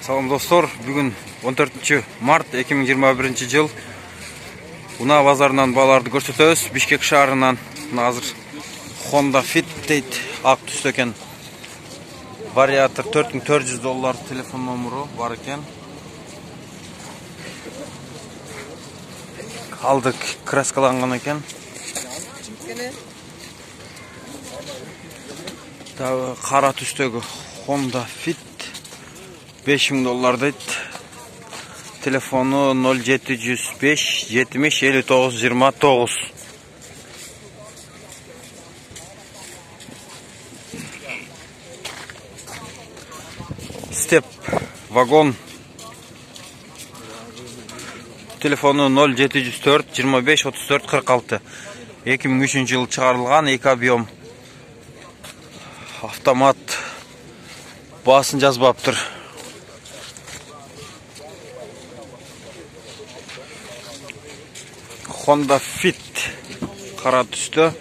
Салам достор, бүгін 14 март 2021 жыл. Уна базарынан баларды көрсөтөбүз. Бишкек шаарынан азыр Honda Fit дейт, ак түстө экен. Вариатор $4400 телефон номеру бар экен. Алдык краскаланган экен. Кара түстөгү Honda Fit $5000 дейт. Телефону 0705 70 59 29. Step вагон. Телефону 0704 25 34 46. 2003 жыл чыгарылган, 2 объем. Автомат. Басын жазбаптыр. Honda Fit кара түстө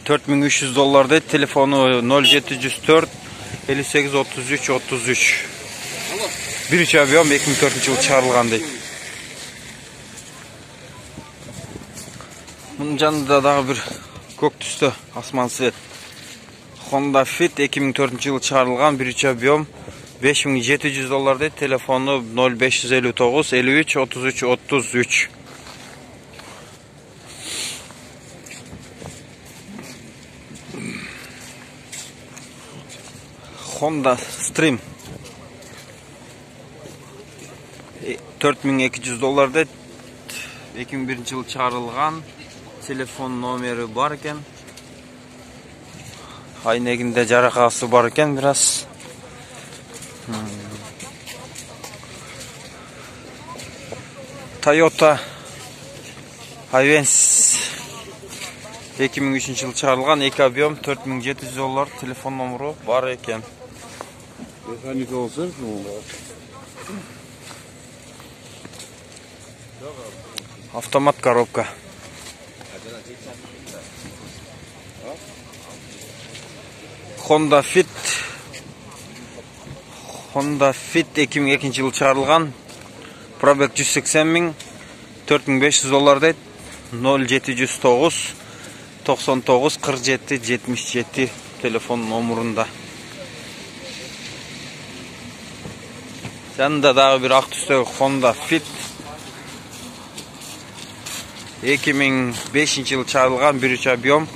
$4300 дейт. Телефону 0704 58 33 33. Биринчи объем 2004 жыл чыгарылган дейт. Мунун жанында дагы бир көк түстө асман свет Honda Fit 2004 жыл чыгарылган, биринчи объем $5700 дейт. Телефону 0559 53 33 33. Honda Stream $4200 дейт. 2001 жыл чыгарылган. Телефон номери бар экен. Айнегинде жаракасы бар экен бир аз. Toyota Avensis 2003 жыл чыгарылган, 2 объем $4700. Телефон номеру бар экен. Автомат коробка. Honda Fit 2002 жыл чыгарылган. Пробег 180 000, $4500 дейт. 0709 99 47 77 телефон номерунда. Жанында дагы бир ак түстөгү Honda Fit 2005 жыл чыгарылган, биринчи объем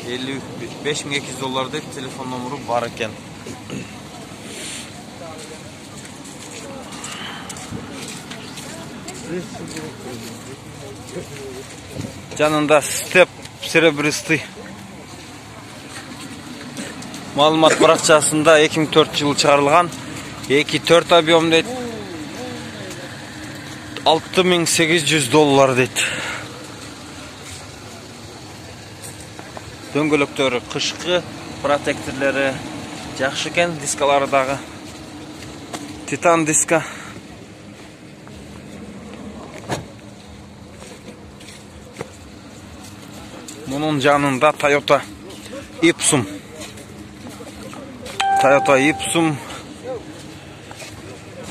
$5200 дейт. Телефон номеру бар экен. Жанында Step серебристый. Маалымат баракчасында 2004 жыл чыгарылган, 2-4 объем дейт. $6800 дейт. Дөңгөлөктөрү кышкы, протекторлору жакшы экен, дискалары дагы титан диска. Мунун жанында Toyota Ipsum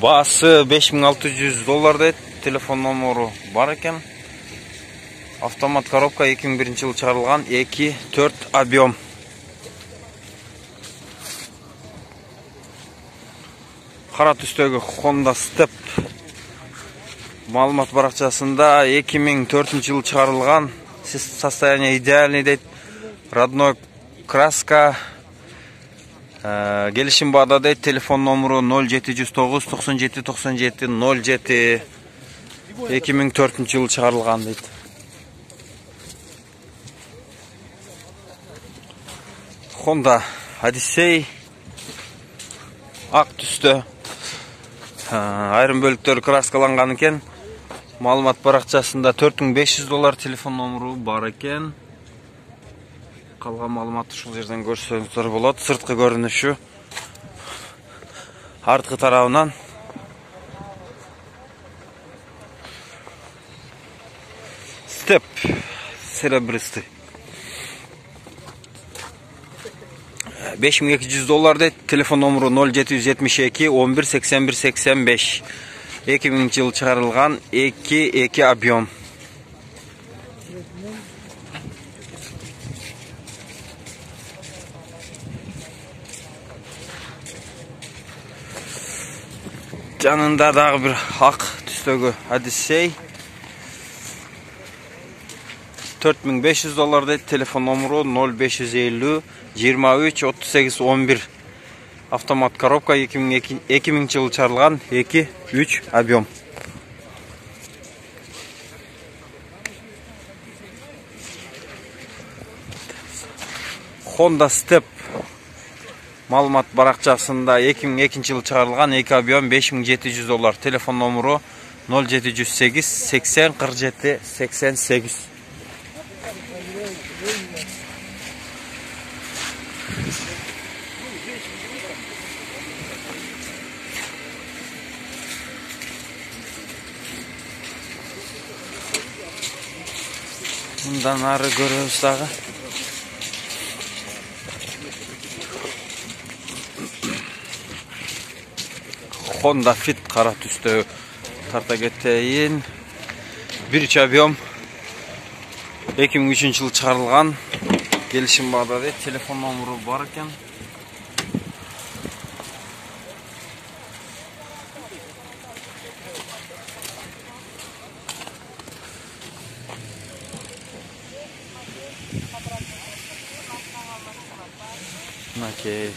баасы $5600 дейт. Телефон номеру бар экен. Автомат коробка 2001 жыл чыгарылган, 2-4 объем. Кара түстөгү Honda Step маалымат баракчасында 2004 жыл чыгарылган, состояние идеальный дейт. Родной краска, келишим баада дейт. Телефон номеру 0709 97 97 07. 2004 жыл чыгарылган дейт. Honda Odyssey ак түстө. Айрым бөлүктөрү краскаланган экен. Маалымат баракчасында $4500. Телефон номеру бар экен. Калган маалыматты ушул жерден көрсөңүздөр болот. Сырткы көрүнүшү арткы тарабынан Step серебристый. 5200 dollar deydi. Telefon nomuru 0772 11 81 85. 2000 yıl çıkarılgan 2 объем. Canında da bir hak tüstөгü Odyssey. 4500 dolar deydi. Telefon nomuru 0550 23 38 11. Avtomat коробка 2000 yıl çıkarılgan 2-3 объем. Honda Step malumat baraqçasında 2002 yıl çıkarılgan 2 объем 5700 dolar. Telefon nomuru 0708 80 47 88. Bundan arı görüyoruz dağı. Honda Fit kara tüstü tarta geteyin. 1 объем 2003 yıl çıkarılgan gelişim bağda deydi. Telefon nomuru var ekan. Okey.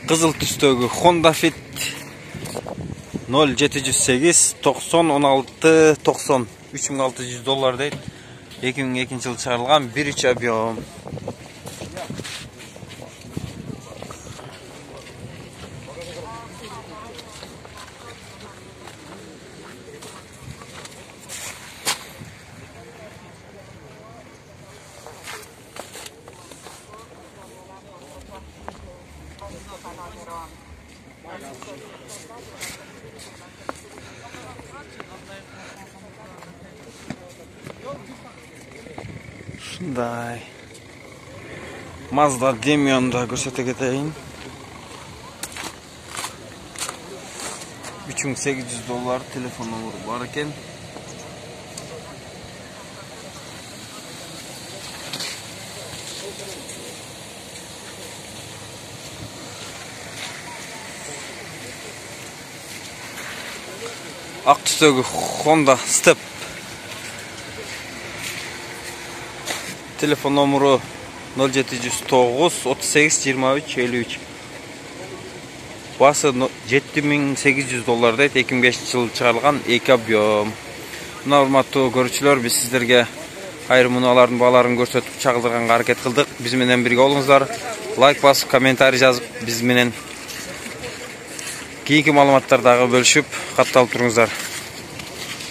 Kızıl tüstөгü Honda Fit 0708 90 16 90 3600 dolar deydi. 2002 yıl çıkarılgan 1 объем. Şunday. Mazda Demion'da görsete geteyin. 3800 dolar telefon nomuru var eken. Ak tüstөгü Honda Step. Telefon nomuru 0709 38 23 53. Bası 7800 dolar deydi. 2005 yıl çıkarılgan 2 объем. Hormatly görүүчүлөр, biz sizlerge ayırmınaların bağlarını gösterip çağıldırganга hareket kıldık. Biz menen birge olуңуздар. Like basıp, kommentari жазып, biz menen kийинки маалыматтардагы bölüşüp, катталып туруңуздар.